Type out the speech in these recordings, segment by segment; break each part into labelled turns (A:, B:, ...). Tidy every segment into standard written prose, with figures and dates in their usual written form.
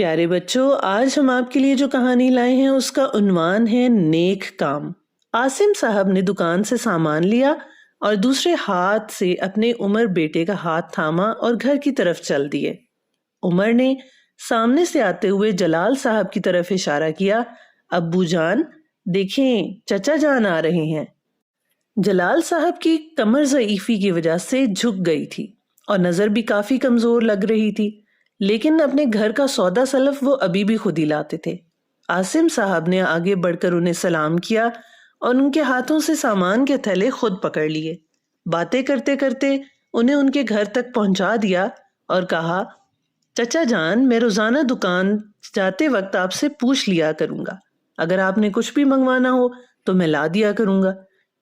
A: پیارے بچوں، آج ہم آپ کے لیے جو کہانی لائے ہیں اس کا عنوان ہے نیک کام۔ عاصم صاحب نے دکان سے سامان لیا اور دوسرے ہاتھ سے اپنے عمر بیٹے کا ہاتھ تھاما اور گھر کی طرف چل دیے۔ عمر نے سامنے سے آتے ہوئے جلال صاحب کی طرف اشارہ کیا، ابو جان دیکھیں چچا جان آ رہے ہیں۔ جلال صاحب کی کمر ضعیفی کی وجہ سے جھک گئی تھی اور نظر بھی کافی کمزور لگ رہی تھی، لیکن اپنے گھر کا سودا سلف وہ ابھی بھی خود ہی لاتے تھے۔ عاصم صاحب نے آگے بڑھ کر انہیں سلام کیا اور ان کے ہاتھوں سے سامان کے تھیلے خود پکڑ لیے۔ باتیں کرتے کرتے انہیں ان کے گھر تک پہنچا دیا اور کہا، چچا جان میں روزانہ دکان جاتے وقت آپ سے پوچھ لیا کروں گا، اگر آپ نے کچھ بھی منگوانا ہو تو میں لا دیا کروں گا۔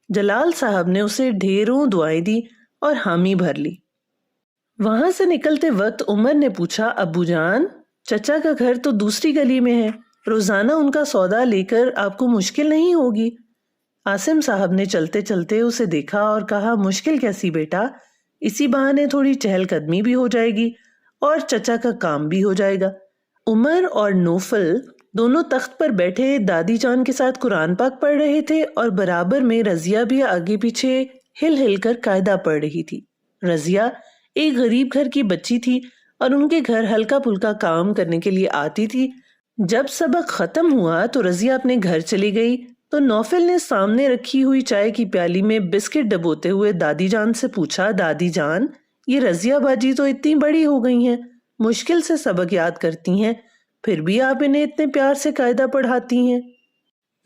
A: جلال صاحب نے اسے ڈھیروں دعائیں دی اور حامی بھر لی۔ وہاں سے نکلتے وقت عمر نے پوچھا، ابو جان چچا کا گھر تو دوسری گلی میں ہے، روزانہ ان کا سودا لے کر آپ کو مشکل نہیں ہوگی؟ عاصم صاحب نے چلتے چلتے اسے دیکھا اور کہا، مشکل کیسی بیٹا، اسی بہانے تھوڑی چہل قدمی بھی ہو جائے گی اور چچا کا کام بھی ہو جائے گا۔ عمر اور نوفل دونوں تخت پر بیٹھے دادی جان کے ساتھ قرآن پاک پڑھ رہے تھے اور برابر میں رضیہ بھی آگے پیچھے ہل ہل کر قاعدہ پڑھ رہی تھی۔ رضیہ ایک غریب گھر کی بچی تھی اور ان کے گھر ہلکا پھلکا کام کرنے کے لیے آتی تھی۔ جب سبق ختم ہوا تو رضیہ اپنے گھر چلی گئی تو نوفل نے سامنے رکھی ہوئی چائے کی پیالی میں بسکٹ ڈبوتے ہوئے دادی جان سے پوچھا، دادی جان یہ رضیہ باجی تو اتنی بڑی ہو گئی ہیں، مشکل سے سبق یاد کرتی ہیں، پھر بھی آپ انہیں اتنے پیار سے قاعدہ پڑھاتی ہیں۔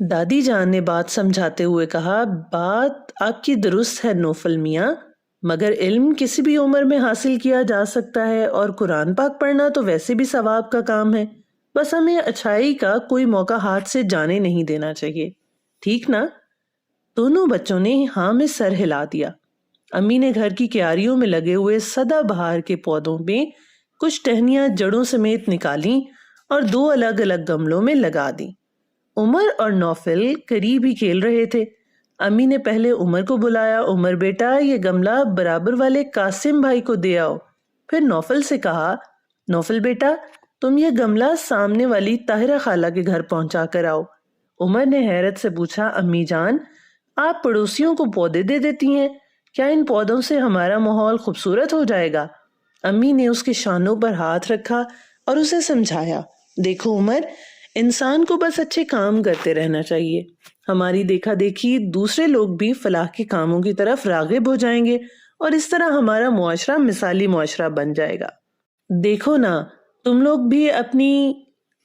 A: دادی جان نے بات سمجھاتے ہوئے کہا، بات آپ کی درست ہے نوفل میاں، مگر علم کسی بھی عمر میں حاصل کیا جا سکتا ہے اور قرآن پاک پڑھنا تو ویسے بھی ثواب کا کام ہے، بس ہمیں اچھائی کا کوئی موقع ہاتھ سے جانے نہیں دینا چاہیے، ٹھیک نا؟ دونوں بچوں نے ہاں میں سر ہلا دیا۔ امی نے گھر کی کیاریوں میں لگے ہوئے سدا بہار کے پودوں میں کچھ ٹہنیاں جڑوں سمیت نکالیں اور 2 الگ الگ گملوں میں لگا دیں۔ عمر اور نوفل قریب ہی کھیل رہے تھے۔ امی نے پہلے عمر کو بلایا، عمر بیٹا یہ گملہ برابر والے قاسم بھائی کو دے آؤ۔ پھر نوفل سے کہا، نوفل بیٹا تم یہ گملہ سامنے والی طاہرہ خالہ کے گھر پہنچا کر آؤ۔ عمر نے حیرت سے پوچھا، امی جان آپ پڑوسیوں کو پودے دے دیتی ہیں، کیا ان پودوں سے ہمارا ماحول خوبصورت ہو جائے گا؟ امی نے اس کے شانوں پر ہاتھ رکھا اور اسے سمجھایا، دیکھو عمر انسان کو بس اچھے کام کرتے رہنا چاہیے، ہماری دیکھا دیکھی دوسرے لوگ بھی فلاح کے کاموں کی طرف راغب ہو جائیں گے اور اس طرح ہمارا معاشرہ مثالی معاشرہ بن جائے گا۔ دیکھو نا تم لوگ بھی اپنی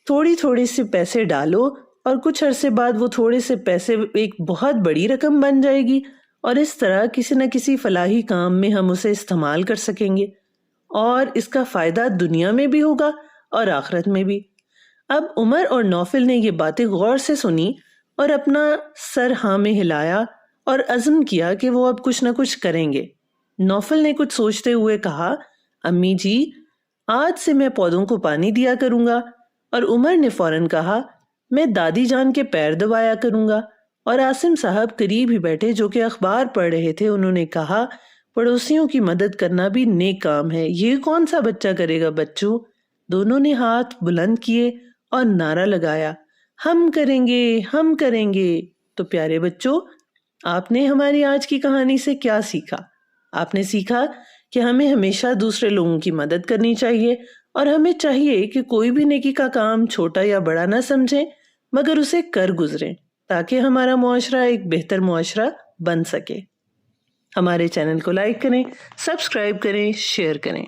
A: تھوڑی سے پیسے ڈالو اور کچھ عرصے بعد وہ تھوڑے سے پیسے ایک بہت بڑی رقم بن جائے گی اور اس طرح کسی نہ کسی فلاحی کام میں ہم اسے استعمال کر سکیں گے اور اس کا فائدہ دنیا میں بھی ہوگا اور آخرت میں بھی۔ اب عمر اور نوفل نے یہ باتیں غور سے سنی اور اپنا سر ہاں میں ہلایا اور عزم کیا کہ وہ اب کچھ نہ کچھ کریں گے۔ نوفل نے کچھ سوچتے ہوئے کہا، امی جی آج سے میں پودوں کو پانی دیا کروں گا، اور عمر نے فوراً کہا، میں دادی جان کے پیر دبایا کروں گا، اور عاصم صاحب قریب ہی بیٹھے جو کہ اخبار پڑھ رہے تھے انہوں نے کہا، پڑوسیوں کی مدد کرنا بھی نیک کام ہے، یہ کون سا بچہ کرے گا بچوں؟ دونوں نے ہاتھ بلند کیے اور نعرہ لگایا، ہم کریں گے ہم کریں گے۔ تو پیارے بچوں آپ نے ہماری آج کی کہانی سے کیا سیکھا؟ آپ نے سیکھا کہ ہمیں ہمیشہ دوسرے لوگوں کی مدد کرنی چاہیے اور ہمیں چاہیے کہ کوئی بھی نیکی کا کام چھوٹا یا بڑا نہ سمجھیں مگر اسے کر گزریں تاکہ ہمارا معاشرہ ایک بہتر معاشرہ بن سکے۔ ہمارے چینل کو لائک کریں، سبسکرائب کریں، شیئر کریں۔